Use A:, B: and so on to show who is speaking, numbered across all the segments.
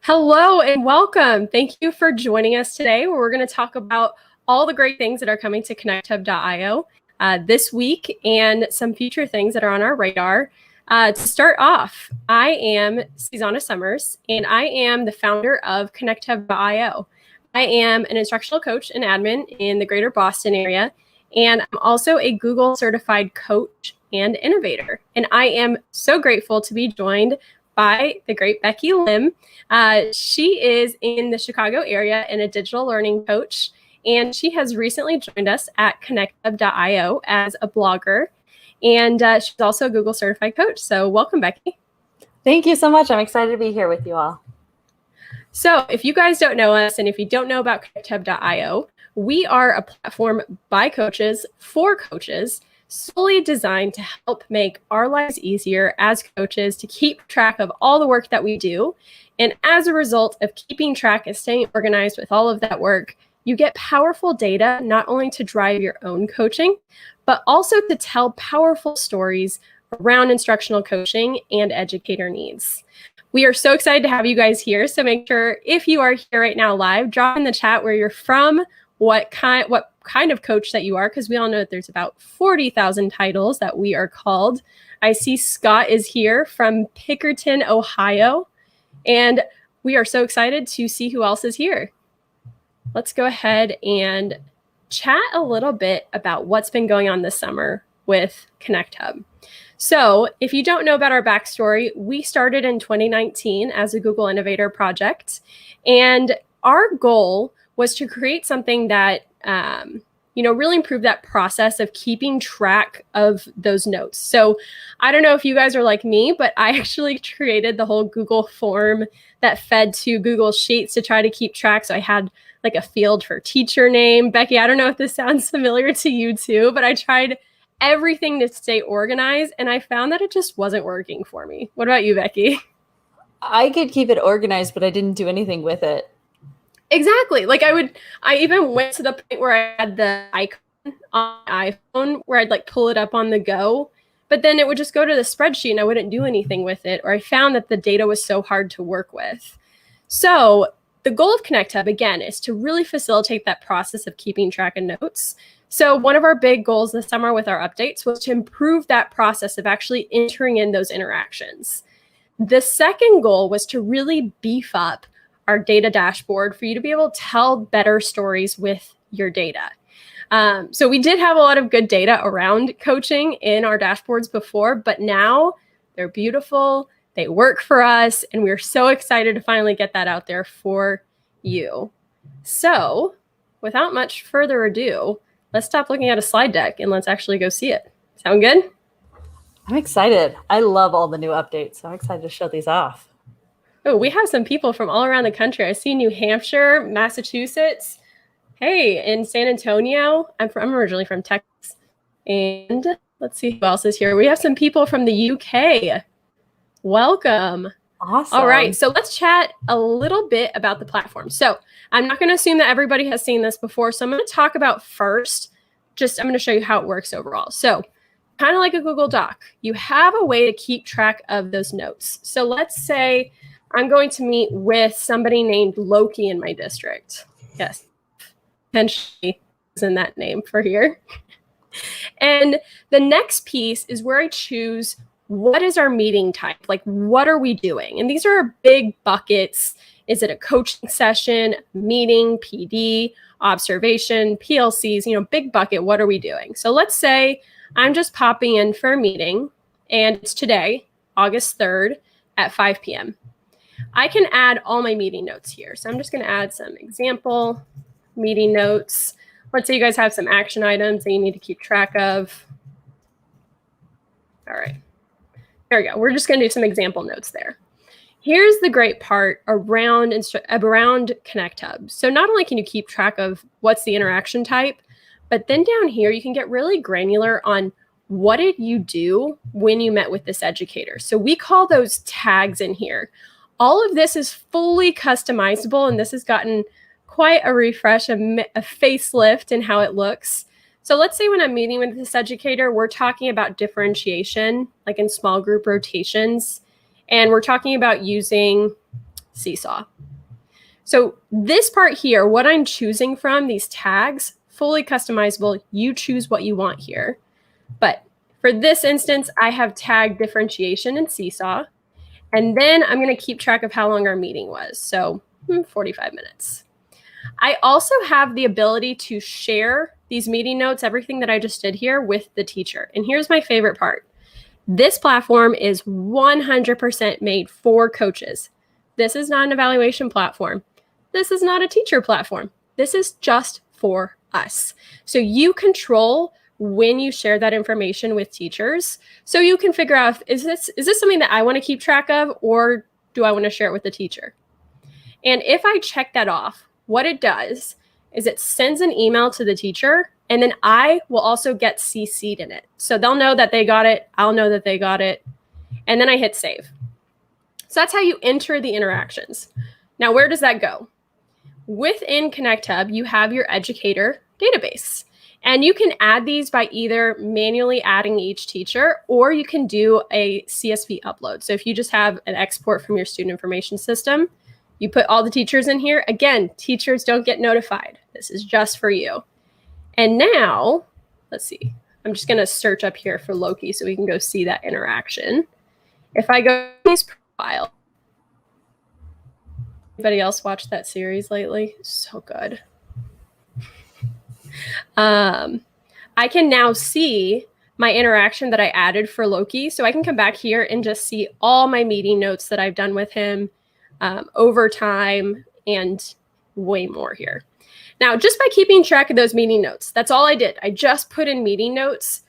A: Hello and welcome. Thank you for joining us today, where we're going to talk about all the great things that are coming to connecthub.io this week and some future things that are on our radar. To start off, I am Susanna Summers, and I am the founder of connecthub.io. I am an instructional coach and admin in the greater Boston area, and I'm also a Google certified coach and innovator. And I am so grateful to be joined by the great Becky Lim. She is in the Chicago area and a digital learning coach, and she has recently joined us at connecthub.io as a blogger, and she's also a Google certified coach. So welcome, Becky.
B: Thank you so much. I'm excited to be here with you all.
A: So if you guys don't know us, and if you don't know about connecthub.io, we are a platform by coaches for coaches, solely designed to help make our lives easier as coaches to keep track of all the work that we do. And as a result of keeping track and staying organized with all of that work, you get powerful data, not only to drive your own coaching, but also to tell powerful stories around instructional coaching and educator needs. We are so excited to have you guys here. So make sure, if you are here right now live, drop in the chat where you're from, what kind of coach that you are, because we all know that there's about 40,000 titles that we are called. I see Scott is here from Pickerton, Ohio, and we are so excited to see who else is here. Let's go ahead and chat a little bit about what's been going on this summer with ConnectHub. So if you don't know about our backstory, we started in 2019 as a Google Innovator project, and our goal was to create something that really improve that process of keeping track of those notes. So I don't know if you guys are like me, but I actually created the whole Google form that fed to Google Sheets to try to keep track. So I had like a field for teacher name. Becky, I don't know if this sounds familiar to you too, but I tried everything to stay organized, and I found that it just wasn't working for me. What about you, Becky?
B: I could keep it organized, but I didn't do anything with it.
A: Exactly. Like I even went to the point where I had the icon on my iPhone where I'd like pull it up on the go, but then it would just go to the spreadsheet and I wouldn't do anything with it, or I found that the data was so hard to work with. So the goal of ConnectHub, again, is to really facilitate that process of keeping track of notes. So one of our big goals this summer with our updates was to improve that process of actually entering in those interactions. The second goal was to really beef up our data dashboard for you to be able to tell better stories with your data. So we did have a lot of good data around coaching in our dashboards before, but now they're beautiful, they work for us, and we're so excited to finally get that out there for you. So without much further ado, let's stop looking at a slide deck and let's actually go see it. Sound good?
B: I'm excited. I love all the new updates, so I'm excited to show these off.
A: Oh, we have some people from all around the country. I see New Hampshire, Massachusetts. Hey, in San Antonio. I'm originally from Texas. And let's see who else is here. We have some people from the UK. Welcome.
B: Awesome.
A: All right, so let's chat a little bit about the platform. So I'm not going to assume that everybody has seen this before. So I'm going to talk about first, I'm going to show you how it works overall. So kind of like a Google Doc, you have a way to keep track of those notes. So let's say I'm going to meet with somebody named Loki in my district. Yes, potentially is in that name for here. And the next piece is where I choose what is our meeting type? Like, what are we doing? And these are big buckets. Is it a coaching session, meeting, PD, observation, PLCs, big bucket, what are we doing? So let's say I'm just popping in for a meeting, and it's today, August 3rd at 5 p.m. I can add all my meeting notes here. So I'm just going to add some example meeting notes. Let's say you guys have some action items that you need to keep track of. All right. There we go. We're just going to do some example notes there. Here's the great part around ConnectHub. So not only can you keep track of what's the interaction type, but then down here, you can get really granular on what did you do when you met with this educator. So we call those tags in here. All of this is fully customizable, and this has gotten quite a refresh, a facelift in how it looks. So let's say when I'm meeting with this educator, we're talking about differentiation, like in small group rotations, and we're talking about using Seesaw. So this part here, what I'm choosing from, these tags, fully customizable. You choose what you want here. But for this instance, I have tagged differentiation and Seesaw. And then I'm going to keep track of how long our meeting was. So 45 minutes. I also have the ability to share these meeting notes, everything that I just did here, with the teacher. And here's my favorite part. This platform is 100% made for coaches. This is not an evaluation platform. This is not a teacher platform. This is just for us. So you control when you share that information with teachers. So you can figure out, is this something that I want to keep track of, or do I want to share it with the teacher? And if I check that off, what it does is it sends an email to the teacher, and then I will also get CC'd in it. So they'll know that they got it. I'll know that they got it. And then I hit save. So that's how you enter the interactions. Now, where does that go? Within ConnectHub, you have your educator database. And you can add these by either manually adding each teacher, or you can do a CSV upload. So if you just have an export from your student information system, you put all the teachers in here. Again, teachers don't get notified. This is just for you. And now, let's see. I'm just going to search up here for Loki so we can go see that interaction. If I go to his profile, anybody else watch that series lately? So good. I can now see my interaction that I added for Loki. So I can come back here and just see all my meeting notes that I've done with him over time and way more here. Now, just by keeping track of those meeting notes, that's all I did. I just put in meeting notes.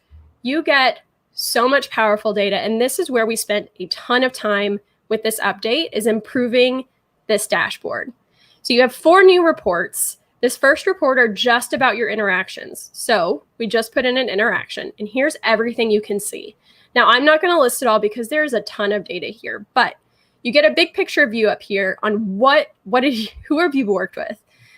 A: You get so much powerful data. And this is where we spent a ton of time with this update, is improving this dashboard. So you have 4 new reports. This first report are just about your interactions. So we just put in an interaction, and here's everything you can see. Now, I'm not going to list it all because there's a ton of data here, but you get a big picture view up here on who have you worked with.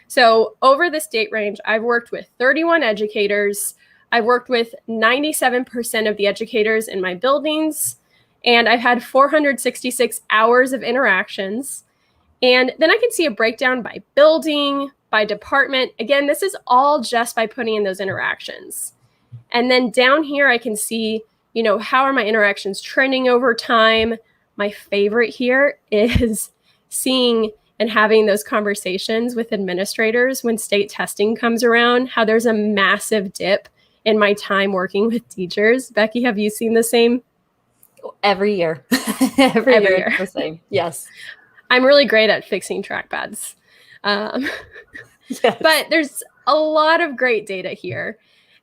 A: So over this date range, I've worked with 31 educators. I've worked with 97% of the educators in my buildings, and I've had 466 hours of interactions. And then I can see a breakdown by building, by department. Again, this is all just by putting in those interactions. And then down here, I can see, how are my interactions trending over time? My favorite here is seeing and having those conversations with administrators when state testing comes around, how there's a massive dip in my time working with teachers. Becky, have you seen the same?
B: Every year. Every year. It's the same. Yes.
A: I'm really great at fixing trackpads.
B: Yes.
A: But there's a lot of great data here.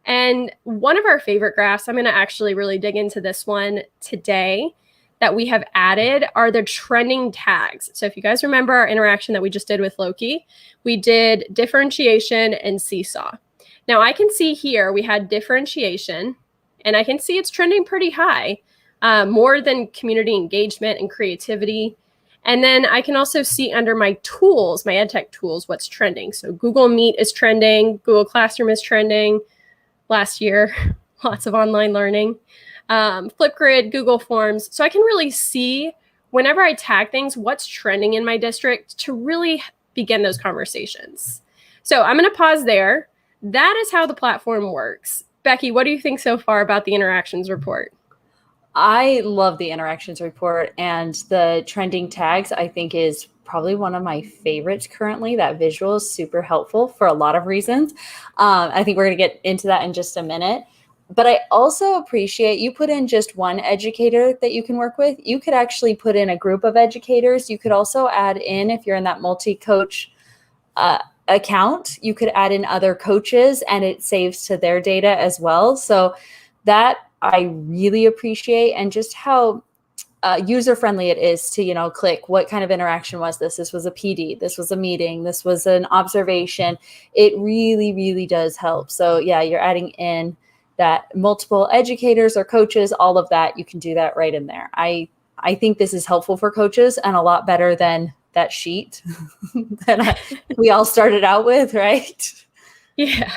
A: And one of our favorite graphs, I'm going to actually really dig into this one today, that we have added are the trending tags. So if you guys remember our interaction that we just did with Loki, we did differentiation and Seesaw. Now I can see here we had differentiation, and I can see it's trending pretty high, more than community engagement and creativity. And then I can also see under my tools, my EdTech tools, what's trending. So Google Meet is trending, Google Classroom is trending. Last year, lots of online learning. Flipgrid, Google Forms. So I can really see whenever I tag things, what's trending in my district to really begin those conversations. So I'm going to pause there. That is how the platform works. Becky, what do you think so far about the interactions report?
B: I love the interactions report, and the trending tags I think is probably one of my favorites currently. That visual is super helpful for a lot of reasons. I think we're going to get into that in just a minute. But I also appreciate you put in just one educator that you can work with. You could actually put in a group of educators. You could also add in, if you're in that MultiCoach account, you could add in other coaches, and it saves to their data as well. So that I really appreciate, and just how user-friendly it is to, click what kind of interaction was this? This was a PD, this was a meeting, this was an observation. It really, really does help. So yeah, you're adding in that multiple educators or coaches, all of that, you can do that right in there. I think this is helpful for coaches, and a lot better than that sheet that we all started out with, right?
A: Yeah.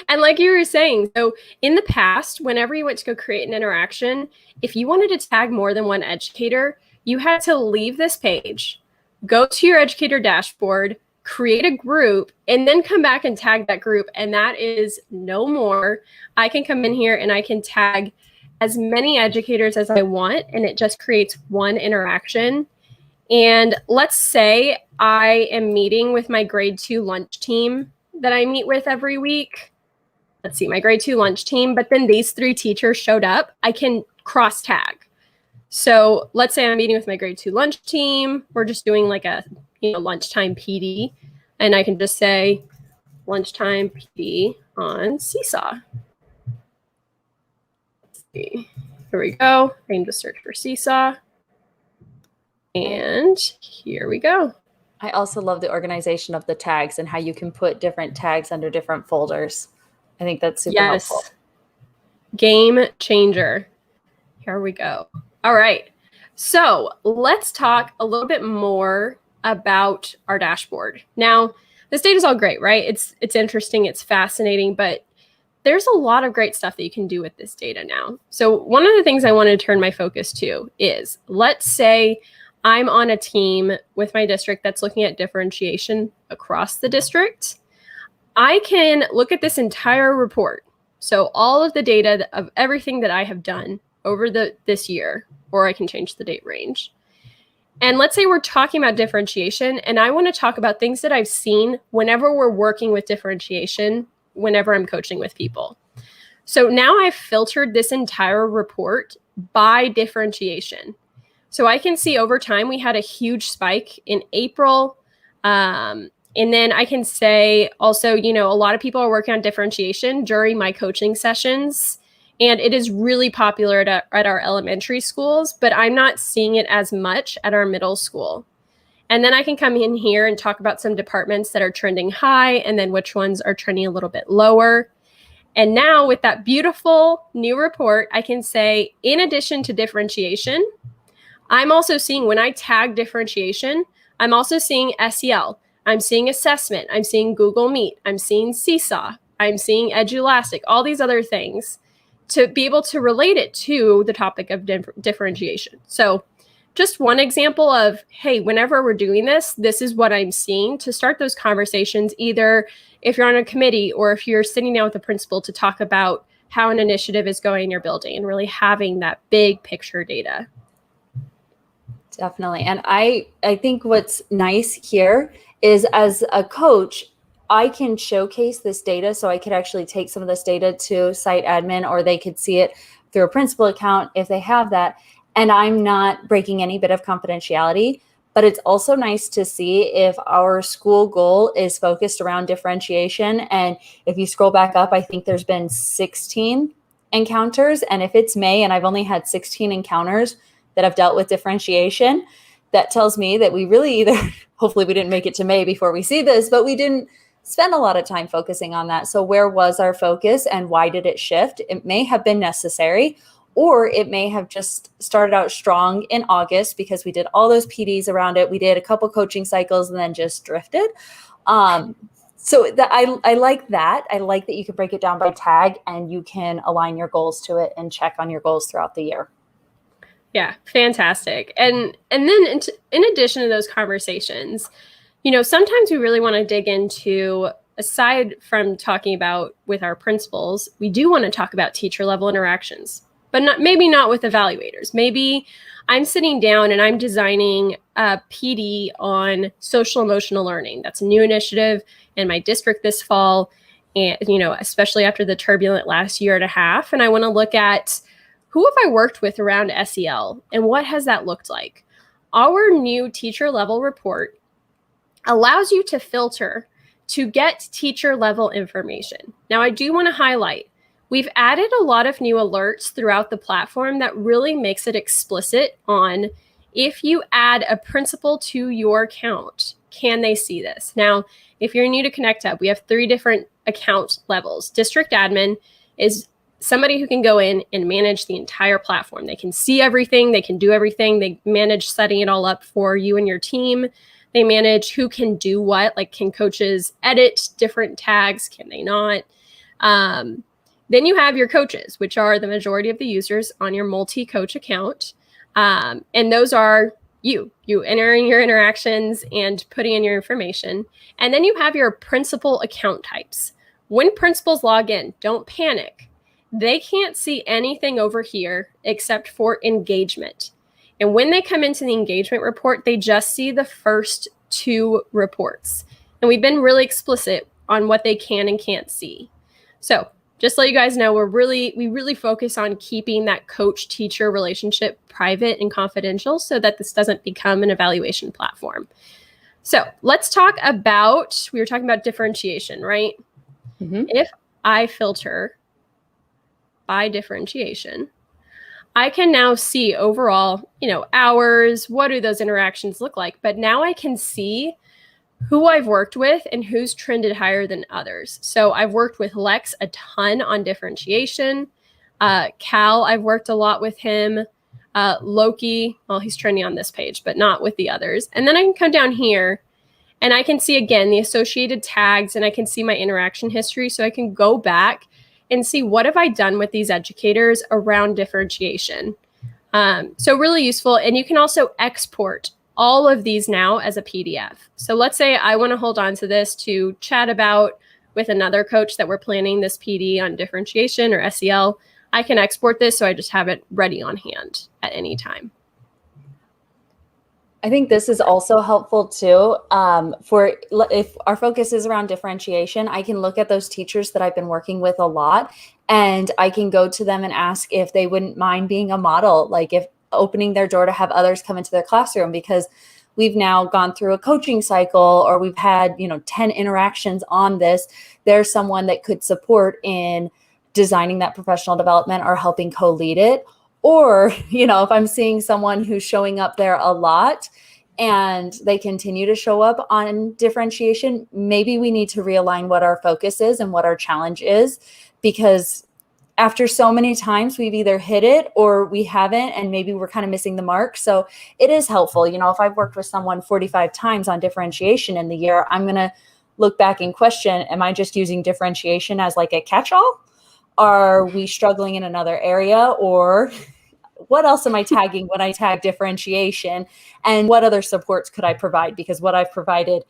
A: And like you were saying, so in the past, whenever you went to go create an interaction, if you wanted to tag more than one educator, you had to leave this page, go to your educator dashboard, create a group, and then come back and tag that group. And that is no more. I can come in here and I can tag as many educators as I want, and it just creates one interaction. And let's say I am meeting with my grade 2 lunch team that I meet with every week. Let's see, my grade 2 lunch team, but then these 3 teachers showed up. I can cross tag. So let's say I'm meeting with my grade 2 lunch team. We're just doing like a lunchtime PD, and I can just say lunchtime PD on Seesaw. Let's see. Here we go. I can just search for Seesaw. And here we go.
B: I also love the organization of the tags and how you can put different tags under different folders. I think that's super helpful.
A: Game changer. Here we go. All right. So let's talk a little bit more about our dashboard. Now, this data is all great, right? It's interesting, it's fascinating, but there's a lot of great stuff that you can do with this data now. So one of the things I want to turn my focus to is, let's say I'm on a team with my district that's looking at differentiation across the district. I can look at this entire report. So all of the data of everything that I have done over this year, or I can change the date range. And let's say we're talking about differentiation, and I want to talk about things that I've seen whenever we're working with differentiation, whenever I'm coaching with people. So now I've filtered this entire report by differentiation. So I can see over time we had a huge spike in April. And then I can say also, a lot of people are working on differentiation during my coaching sessions. And it is really popular at our elementary schools, but I'm not seeing it as much at our middle school. And then I can come in here and talk about some departments that are trending high and then which ones are trending a little bit lower. And now with that beautiful new report, I can say, in addition to differentiation, I'm also seeing, when I tag differentiation, I'm also seeing SEL. I'm seeing assessment. I'm seeing Google Meet. I'm seeing Seesaw. I'm seeing Edulastic, all these other things, to be able to relate it to the topic of differentiation. So just one example of, hey, whenever we're doing this, this is what I'm seeing, to start those conversations, either if you're on a committee or if you're sitting down with the principal to talk about how an initiative is going in your building, and really having that big picture data.
B: Definitely. And I think what's nice here is, as a coach, I can showcase this data. So I could actually take some of this data to site admin, or they could see it through a principal account if they have that. And I'm not breaking any bit of confidentiality. But it's also nice to see if our school goal is focused around differentiation. And if you scroll back up, I think there's been 16 encounters. And if it's May and I've only had 16 encounters that have dealt with differentiation, that tells me that we really hopefully we didn't make it to May before we see this, but we didn't spend a lot of time focusing on that. So where was our focus and why did it shift? It may have been necessary, or it may have just started out strong in August because we did all those PDs around it. We did a couple coaching cycles and then just drifted. So I like that. I like that you can break it down by tag and you can align your goals to it and check on your goals throughout the year.
A: Yeah, fantastic. And then in addition to those conversations, sometimes we really want to dig into, aside from talking about with our principals, we do want to talk about teacher level interactions, but maybe not with evaluators. Maybe I'm sitting down and I'm designing a PD on social emotional learning. That's a new initiative in my district this fall, and especially after the turbulent last year and a half. And I want to look at, who have I worked with around SEL and what has that looked like? Our new teacher level report allows you to filter to get teacher level information. Now, I do want to highlight, we've added a lot of new alerts throughout the platform that really makes it explicit on, if you add a principal to your account, can they see this? Now, if you're new to connecthub, we have 3 different account levels. District admin is somebody who can go in and manage the entire platform. They can see everything. They can do everything. They manage setting it all up for you and your team. They manage who can do what, like, can coaches edit different tags? Can they not? Then you have your coaches, which are the majority of the users on your MultiCoach account. And those are, you entering your interactions and putting in your information. And then you have your principal account types. When principals log in, don't panic. They can't see anything over here except for engagement. And when they come into the engagement report, they just see the first 2 reports. And we've been really explicit on what they can and can't see. So just to let you guys know, we really focus on keeping that coach-teacher relationship private and confidential so that this doesn't become an evaluation platform. So let's talk about, we were talking about differentiation, right?
B: Mm-hmm.
A: If I filter by differentiation, I can now see overall, hours, what do those interactions look like? But now I can see who I've worked with and who's trended higher than others. So I've worked with Lex a ton on differentiation. Cal, I've worked a lot with him. Loki, well, he's trending on this page, but not with the others. And then I can come down here and I can see again the associated tags and I can see my interaction history. So I can go back and see what have I done with these educators around differentiation. So really useful. And you can also export all of these now as a PDF. So let's say I want to hold on to this to chat about with another coach that we're planning this PD on differentiation or SEL. I can export this so I just have it ready on hand at any time.
B: I think this is also helpful too. For if our focus is around differentiation, I can look at those teachers that I've been working with a lot, and I can go to them and ask if they wouldn't mind being a model, like if opening their door to have others come into their classroom, because we've now gone through a coaching cycle or we've had 10 interactions on this. There's someone that could support in designing that professional development or helping co-lead it. Or, if I'm seeing someone who's showing up there a lot and they continue to show up on differentiation, maybe we need to realign what our focus is and what our challenge is, because after so many times we've either hit it or we haven't, and maybe we're kind of missing the mark. So it is helpful. If I've worked with someone 45 times on differentiation in the year, I'm going to look back and question, am I just using differentiation as like a catch-all? Are we struggling in another area? Or what else am I tagging when I tag differentiation? And what other supports could I provide? Because what I've provided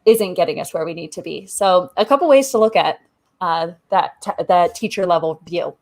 B: isn't getting us where we need to be. So a couple ways to look at that teacher level view.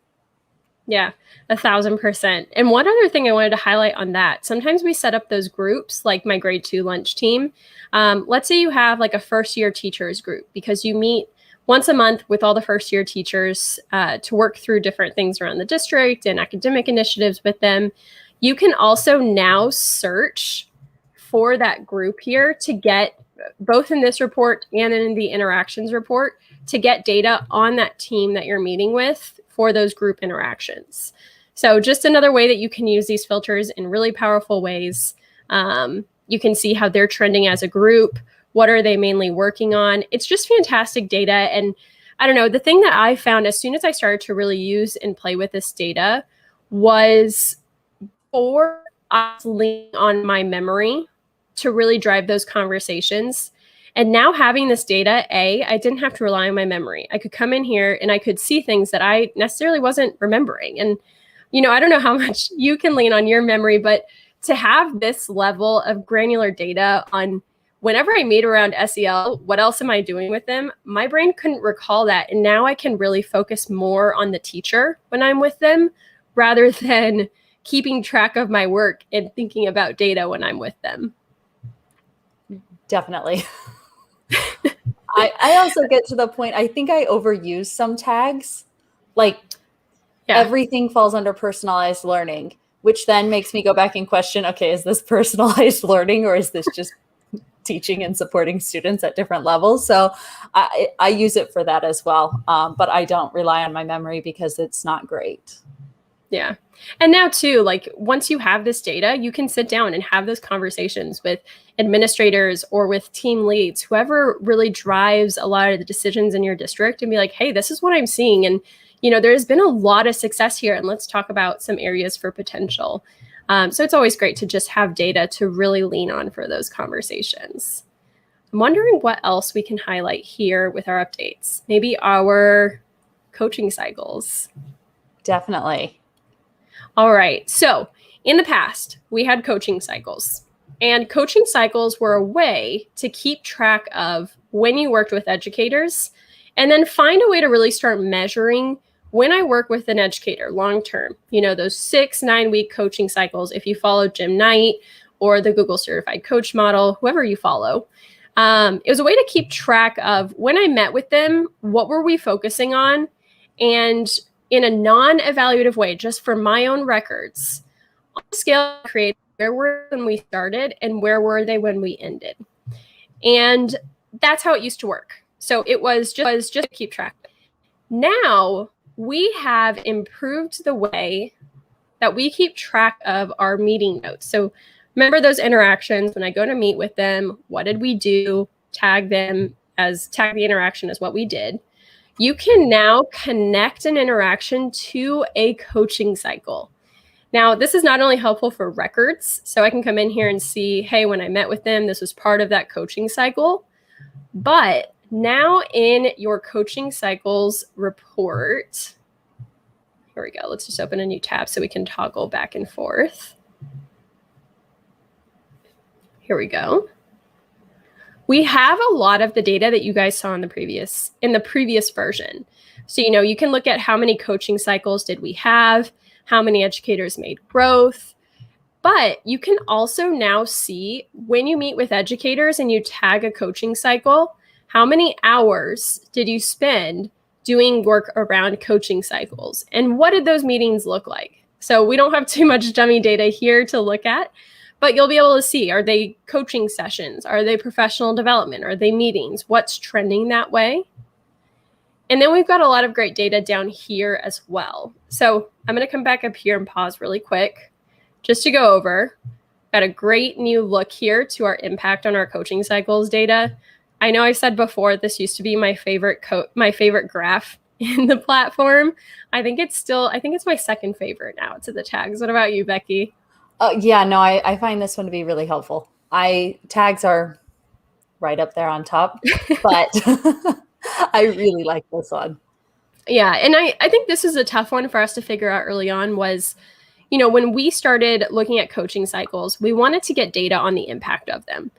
A: Yeah, 1,000%. And one other thing I wanted to highlight on that, sometimes we set up those groups like my grade 2 lunch team. Let's say you have like a first year teachers group because you meet once a month with all the first year teachers to work through different things around the district and academic initiatives with them. You can also now search for that group here to get, both in this report and in the interactions report, to get data on that team that you're meeting with for those group interactions. So just another way that you can use these filters in really powerful ways. You can see how they're trending as a group. What are they mainly working on? It's just fantastic data. And I don't know, the thing that I found as soon as I started to really use and play with this data was for us leaning on my memory to really drive those conversations. And now having this data, I didn't have to rely on my memory. I could come in here and I could see things that I necessarily wasn't remembering. And, I don't know how much you can lean on your memory, but to have this level of granular data on whenever I meet around SEL, what else am I doing with them? My brain couldn't recall that. And now I can really focus more on the teacher when I'm with them rather than keeping track of my work and thinking about data when I'm with them.
B: Definitely. I also get to the point, I think I overuse some tags. Everything falls under personalized learning, which then makes me go back and question, okay, is this personalized learning or is this just teaching and supporting students at different levels? So I use it for that as well. But I don't rely on my memory because it's not great.
A: Yeah. And now too, once you have this data, you can sit down and have those conversations with administrators or with team leads, whoever really drives a lot of the decisions in your district, and be like, hey, this is what I'm seeing. And, there's been a lot of success here, and let's talk about some areas for potential. So it's always great to just have data to really lean on for those conversations. I'm wondering what else we can highlight here with our updates. Maybe our coaching cycles.
B: Definitely.
A: All right. So in the past, we had coaching cycles. And coaching cycles were a way to keep track of when you worked with educators and then find a way to really start measuring when I work with an educator long term, those 6-9 week coaching cycles, if you follow Jim Knight or the Google certified coach model, whoever you follow. It was a way to keep track of when I met with them, what were we focusing on? And in a non-evaluative way, just for my own records, on a scale I created, where were they when we started and where were they when we ended? And that's how it used to work. So it was just to keep track. Now we have improved the way that we keep track of our meeting notes. So remember those interactions when I go to meet with them, what did we do? Tag the interaction as what we did. You can now connect an interaction to a coaching cycle. Now, this is not only helpful for records, so I can come in here and see, hey, when I met with them, this was part of that coaching cycle. But now in your coaching cycles report, here we go. Let's just open a new tab so we can toggle back and forth. Here we go. We have a lot of the data that you guys saw in the previous version. So, you can look at how many coaching cycles did we have, how many educators made growth, but you can also now see when you meet with educators and you tag a coaching cycle, how many hours did you spend doing work around coaching cycles? And what did those meetings look like? So we don't have too much dummy data here to look at, but you'll be able to see, are they coaching sessions? Are they professional development? Are they meetings? What's trending that way? And then we've got a lot of great data down here as well. So I'm going to come back up here and pause really quick just to go over. Got a great new look here to our impact on our coaching cycles data. I know I said before, this used to be my favorite graph in the platform. I think it's my second favorite now to the tags. What about you, Becky?
B: Yeah, no, I find this one to be really helpful. Tags are right up there on top, but I really like this one.
A: Yeah, and I think this is a tough one for us to figure out early on was, when we started looking at coaching cycles, we wanted to get data on the impact of them.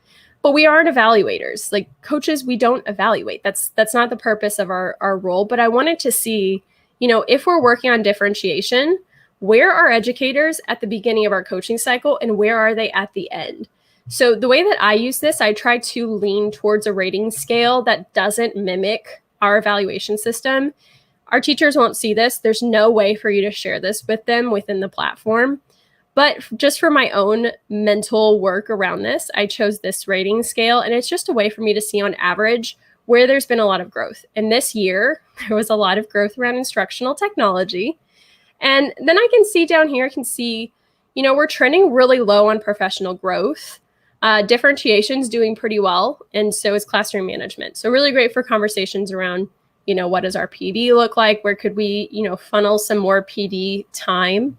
A: But we aren't evaluators. Like coaches, we don't evaluate. That's not the purpose of our role. But I wanted to see, if we're working on differentiation, where are educators at the beginning of our coaching cycle and where are they at the end? So the way that I use this, I try to lean towards a rating scale that doesn't mimic our evaluation system. Our teachers won't see this. There's no way for you to share this with them within the platform. But just for my own mental work around this, I chose this rating scale, and it's just a way for me to see on average where there's been a lot of growth. And this year, there was a lot of growth around instructional technology. And then I can see down here, we're trending really low on professional growth. Differentiation's doing pretty well, and so is classroom management. So really great for conversations around, what does our PD look like? Where could we, funnel some more PD time?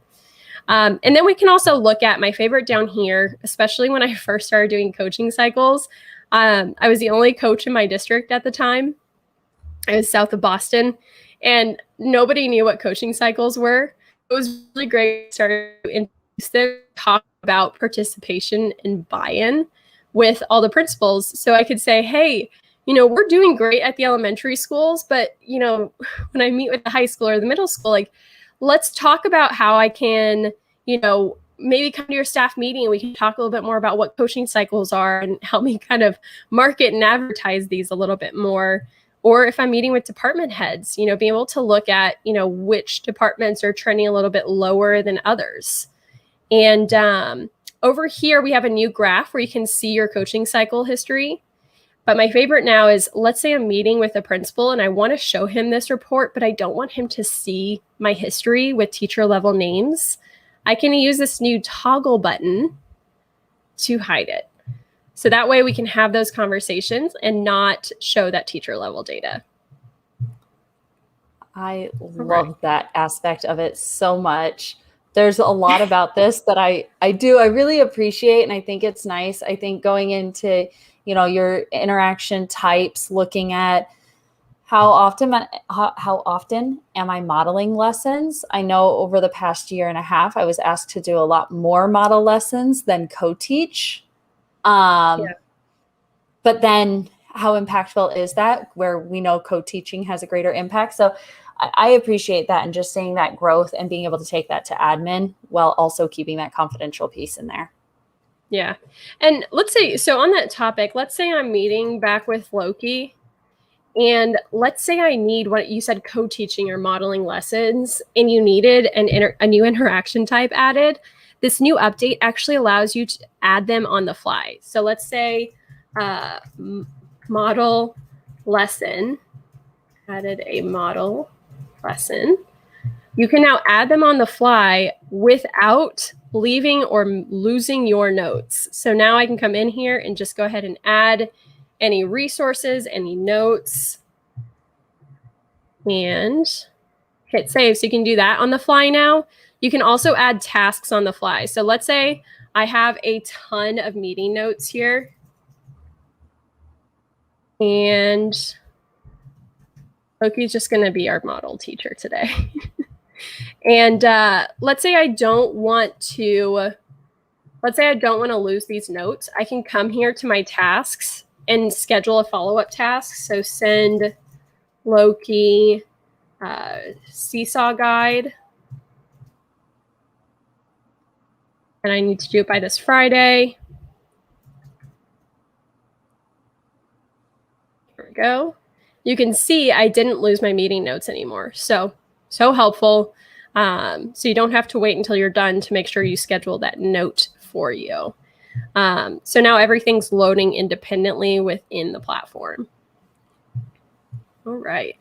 A: And then we can also look at my favorite down here, especially when I first started doing coaching cycles. I was the only coach in my district at the time. I was south of Boston, and nobody knew what coaching cycles were. It was really great to start to introduce them, talk about participation and buy-in with all the principals. So I could say, hey, we're doing great at the elementary schools, but, when I meet with the high school or the middle school, let's talk about how I can, maybe come to your staff meeting and we can talk a little bit more about what coaching cycles are and help me kind of market and advertise these a little bit more. Or if I'm meeting with department heads, being able to look at, which departments are trending a little bit lower than others. And over here, we have a new graph where you can see your coaching cycle history. But my favorite now is, let's say I'm meeting with a principal and I want to show him this report, but I don't want him to see my history with teacher level names. I can use this new toggle button to hide it. So that way we can have those conversations and not show that teacher level data.
B: I love that aspect of it so much. There's a lot about this that I really appreciate, and I think it's nice. I think going into, your interaction types, looking at how often am I modeling lessons? I know over the past year and a half, I was asked to do a lot more model lessons than co-teach. Um, But then how impactful is that, where we know co-teaching has a greater impact? So I appreciate that, and just seeing that growth and being able to take that to admin while also keeping that confidential piece in there.
A: Yeah. And let's say, so on that topic, let's say I'm meeting back with Loki, and let's say I need what you said, co-teaching or modeling lessons, and you needed a new interaction type added. This new update actually allows you to add them on the fly. So let's say model lesson, added a model lesson. You can now add them on the fly without leaving or losing your notes. So now I can come in here and just go ahead and add any resources, any notes, and hit save. So you can do that on the fly now. You can also add tasks on the fly. So let's say I have a ton of meeting notes here, and Loki's just going to be our model teacher today. And let's say I don't want to lose these notes. I can come here to my tasks and schedule a follow-up task. So send Loki seesaw guide. And I need to do it by this Friday. Here we go. You can see I didn't lose my meeting notes anymore. So helpful. So you don't have to wait until you're done to make sure you schedule that note for you. So now everything's loading independently within the platform. All right.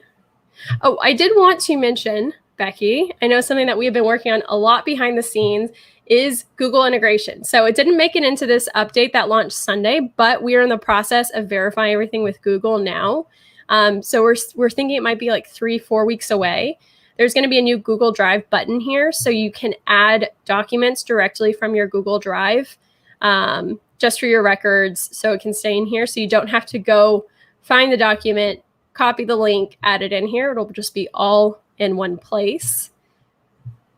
A: Oh, I did want to mention, Becky, I know something that we have been working on a lot behind the scenes is Google integration. So it didn't make it into this update that launched Sunday, but we are in the process of verifying everything with Google now. So we're thinking it might be like 3-4 weeks away. There's going to be a new Google Drive button here, so you can add documents directly from your Google Drive just for your records, so it can stay in here. So you don't have to go find the document, copy the link, add it in here. It'll just be all in one place.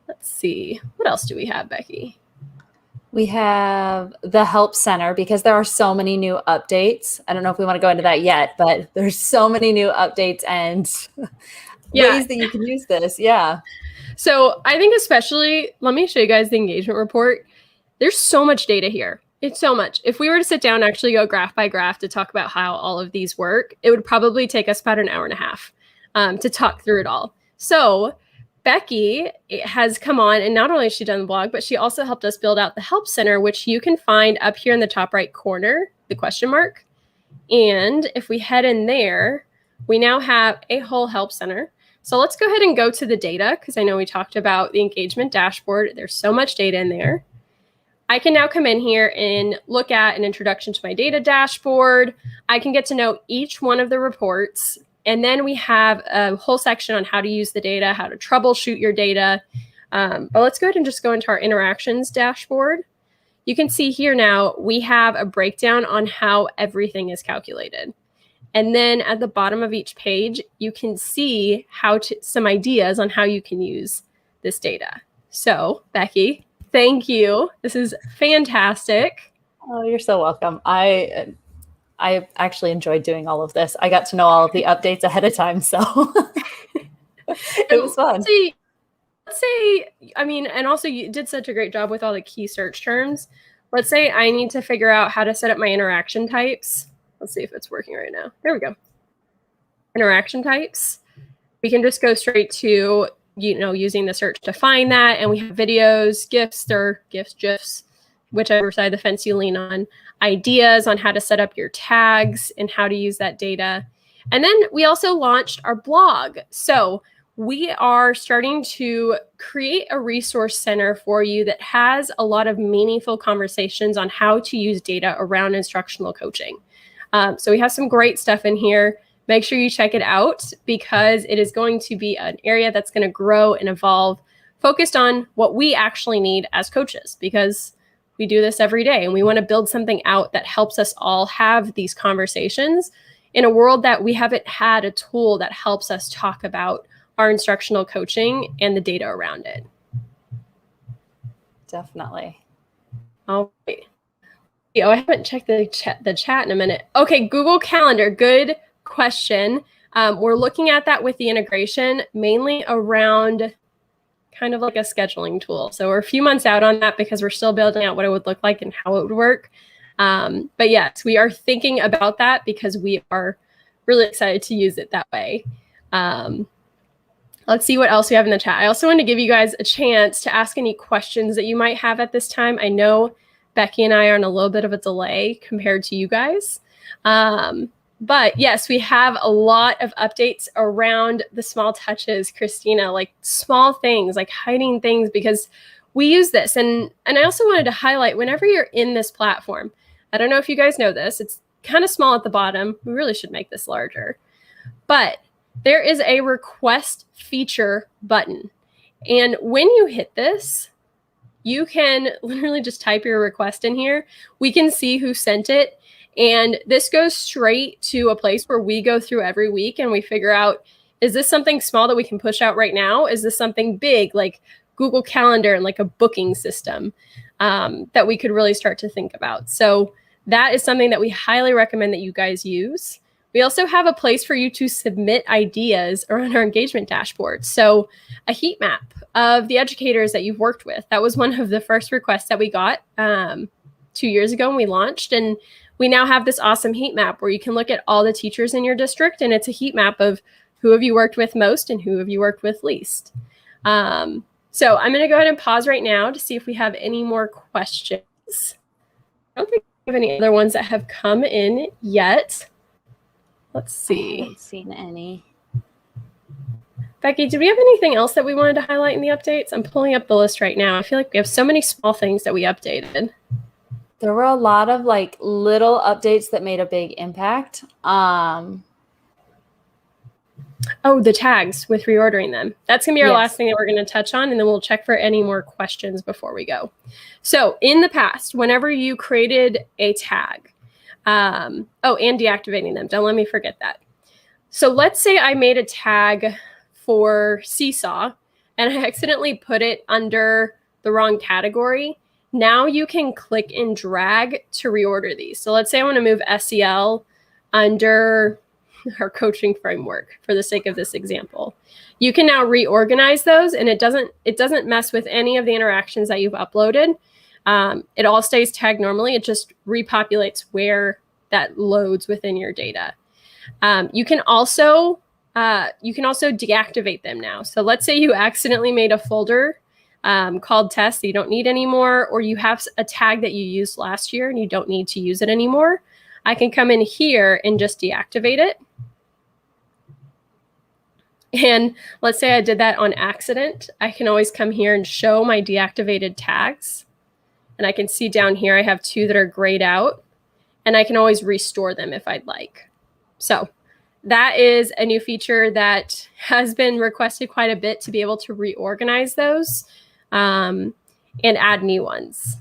A: Let's see. What else do we have, Becky?
B: We have the Help Center, because there are so many new updates. I don't know if we want to go into that yet, but there's so many new updates and ways that you can use this. Yeah.
A: So I think especially, let me show you guys the engagement report. There's so much data here. It's so much. If we were to sit down and actually go graph by graph to talk about how all of these work, it would probably take us about an hour and a half to talk through it all. So Becky has come on, and not only has she done the blog, but she also helped us build out the Help Center, which you can find up here in the top right corner, the question mark. And if we head in there, we now have a whole Help Center. So let's go ahead and go to the data, because I know we talked about the engagement dashboard. There's so much data in there. I can now come in here and look at an introduction to my data dashboard. I can get to know each one of the reports. And then we have a whole section on how to use the data, how to troubleshoot your data. But let's go ahead and just go into our interactions dashboard. You can see here now we have a breakdown on how everything is calculated. And then at the bottom of each page, you can see some ideas on how you can use this data. So, Becky, thank you. This is fantastic.
B: Oh, you're so welcome. I actually enjoyed doing all of this. I got to know all of the updates ahead of time, so it was fun.
A: Let's say, I mean, and also you did such a great job with all the key search terms. Let's say I need to figure out how to set up my interaction types. Let's see if it's working right now. There we go. Interaction types. We can just go straight to, using the search to find that. And we have videos, GIFs, whichever side of the fence you lean on, ideas on how to set up your tags and how to use that data. And then we also launched our blog. So we are starting to create a resource center for you that has a lot of meaningful conversations on how to use data around instructional coaching. So we have some great stuff in here. Make sure you check it out, because it is going to be an area that's going to grow and evolve, focused on what we actually need as coaches, because we do this every day and we want to build something out that helps us all have these conversations in a world that we haven't had a tool that helps us talk about our instructional coaching and the data around it.
B: Definitely.
A: All right. Oh, I haven't checked the chat in a minute. Okay, Google Calendar, good question. We're looking at that with the integration, mainly around kind of like a scheduling tool. So we're a few months out on that because we're still building out what it would look like and how it would work. But yes, we are thinking about that because we are really excited to use it that way. Let's see what else we have in the chat. I also want to give you guys a chance to ask any questions that you might have at this time. I know Becky and I are on a little bit of a delay compared to you guys. But yes, we have a lot of updates around the small touches, Christina, like small things, like hiding things, because we use this. And I also wanted to highlight, whenever you're in this platform, I don't know if you guys know this, it's kind of small at the bottom. We really should make this larger. But there is a request feature button. And when you hit this, you can literally just type your request in here. We can see who sent it. And this goes straight to a place where we go through every week and we figure out, is this something small that we can push out right now? Is this something big like Google Calendar and like a booking system that we could really start to think about? So that is something that we highly recommend that you guys use. We also have a place for you to submit ideas around our engagement dashboard. So a heat map of the educators that you've worked with. That was one of the first requests that we got 2 years ago when we launched. And we now have this awesome heat map where you can look at all the teachers in your district, and it's a heat map of who have you worked with most and who have you worked with least. So I'm going to go ahead and pause right now to see if we have any more questions. I don't think we have any other ones that have come in yet. Let's see.
B: I haven't seen any.
A: Becky, did we have anything else that we wanted to highlight in the updates? I'm pulling up the list right now. I feel like we have so many small things that we updated.
B: There were a lot of like little updates that made a big impact. Oh,
A: the tags with reordering them. That's going to be our last thing that we're going to touch on, and then we'll check for any more questions before we go. So in the past, whenever you created a tag, and deactivating them. Don't let me forget that. So let's say I made a tag for Seesaw and I accidentally put it under the wrong category. Now you can click and drag to reorder these. So let's say I want to move SEL under our coaching framework for the sake of this example. You can now reorganize those, and it doesn't mess with any of the interactions that you've uploaded. It all stays tagged normally. It just repopulates where that loads within your data. You can also deactivate them now. So let's say you accidentally made a folder called tests that you don't need anymore, or you have a tag that you used last year and you don't need to use it anymore. I can come in here and just deactivate it. And let's say I did that on accident. I can always come here and show my deactivated tags. And I can see down here I have 2 that are grayed out, and I can always restore them if I'd like. So that is a new feature that has been requested quite a bit, to be able to reorganize those and add new ones.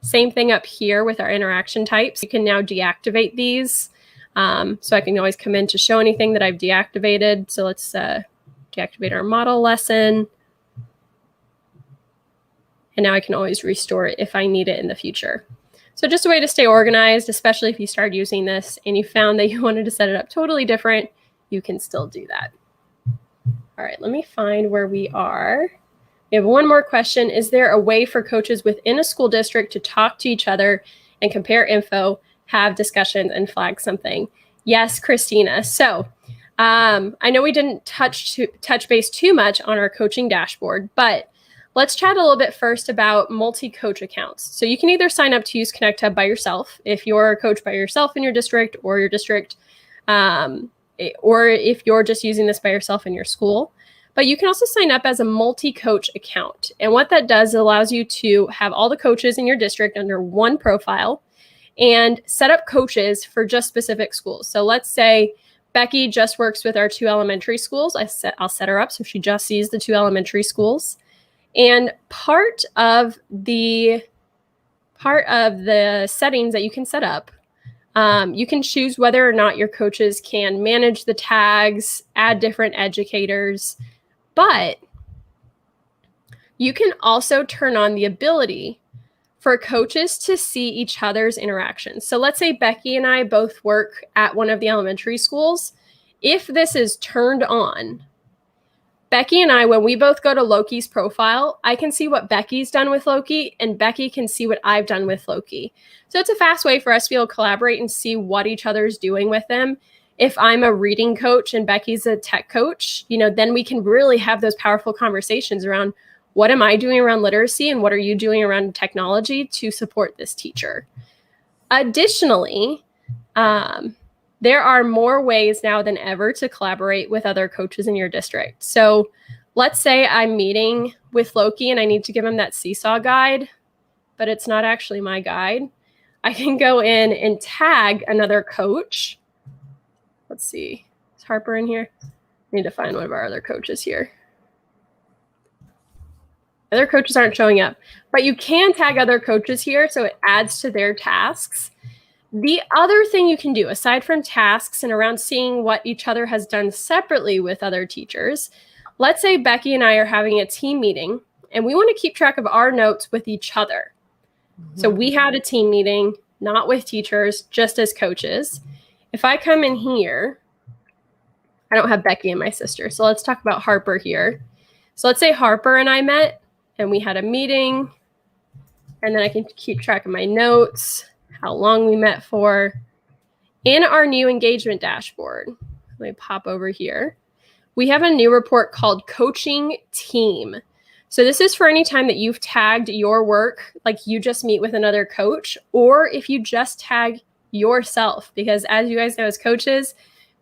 A: Same thing up here with our interaction types. You can now deactivate these. So I can always come in to show anything that I've deactivated. So let's deactivate our model lesson. And now I can always restore it if I need it in the future. So just a way to stay organized, especially if you start using this and you found that you wanted to set it up totally different, you can still do that. All right, let me find where we are. We have one more question. Is there a way for coaches within a school district to talk to each other and compare info, have discussions, and flag something? Yes, Christina. So I know we didn't touch base too much on our coaching dashboard, but let's chat a little bit first about MultiCoach accounts. So you can either sign up to use Connect Hub by yourself if you're a coach by yourself in your district, or or if you're just using this by yourself in your school. But you can also sign up as a MultiCoach account. And what that does, it allows you to have all the coaches in your district under one profile and set up coaches for just specific schools. So let's say Becky just works with our 2 elementary schools. I'll set her up so she just sees the 2 elementary schools. And part of the settings that you can set up, you can choose whether or not your coaches can manage the tags, add different educators, but you can also turn on the ability for coaches to see each other's interactions. So let's say Becky and I both work at one of the elementary schools. If this is turned on, Becky and I, when we both go to Loki's profile, I can see what Becky's done with Loki, and Becky can see what I've done with Loki. So it's a fast way for us to be able to collaborate and see what each other's doing with them. If I'm a reading coach and Becky's a tech coach, then we can really have those powerful conversations around what am I doing around literacy and what are you doing around technology to support this teacher. Additionally, there are more ways now than ever to collaborate with other coaches in your district. So let's say I'm meeting with Loki and I need to give him that seesaw guide, but it's not actually my guide. I can go in and tag another coach. Let's see, is Harper in here? I need to find one of our other coaches here. Other coaches aren't showing up, but you can tag other coaches here so it adds to their tasks. The other thing you can do, aside from tasks and around seeing what each other has done separately with other teachers, let's say Becky and I are having a team meeting and we want to keep track of our notes with each other. So we had a team meeting, not with teachers, just as coaches. If I come in here, I don't have Becky and my sister. So let's talk about Harper here. So let's say Harper and I met and we had a meeting, and then I can keep track of my notes, how long we met for. In our new engagement dashboard, let me pop over here. We have a new report called Coaching Team. So this is for any time that you've tagged your work, like you just meet with another coach, or if you just tag yourself, because as you guys know, as coaches,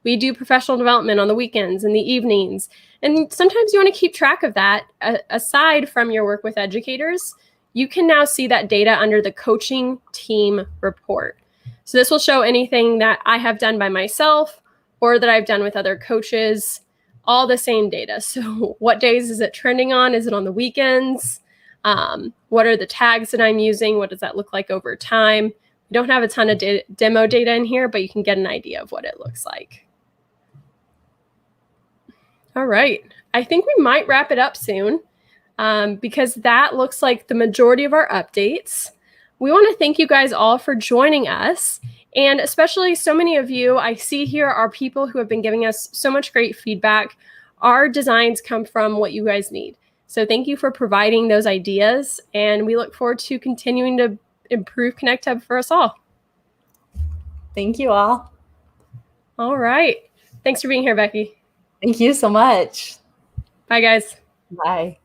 A: we do professional development on the weekends and the evenings. And sometimes you want to keep track of that. Aside from your work with educators, you can now see that data under the Coaching Team report. So this will show anything that I have done by myself or that I've done with other coaches, all the same data. So what days is it trending on? Is it on the weekends? What are the tags that I'm using? What does that look like over time? We don't have a ton of demo data in here, but you can get an idea of what it looks like. All right. I think we might wrap it up soon because that looks like the majority of our updates. We want to thank you guys all for joining us. And especially so many of you I see here are people who have been giving us so much great feedback. Our designs come from what you guys need. So thank you for providing those ideas. And we look forward to continuing to improve Connect Hub for us all.
B: Thank you all.
A: All right. Thanks for being here, Becky.
B: Thank you so much.
A: Bye, guys.
B: Bye.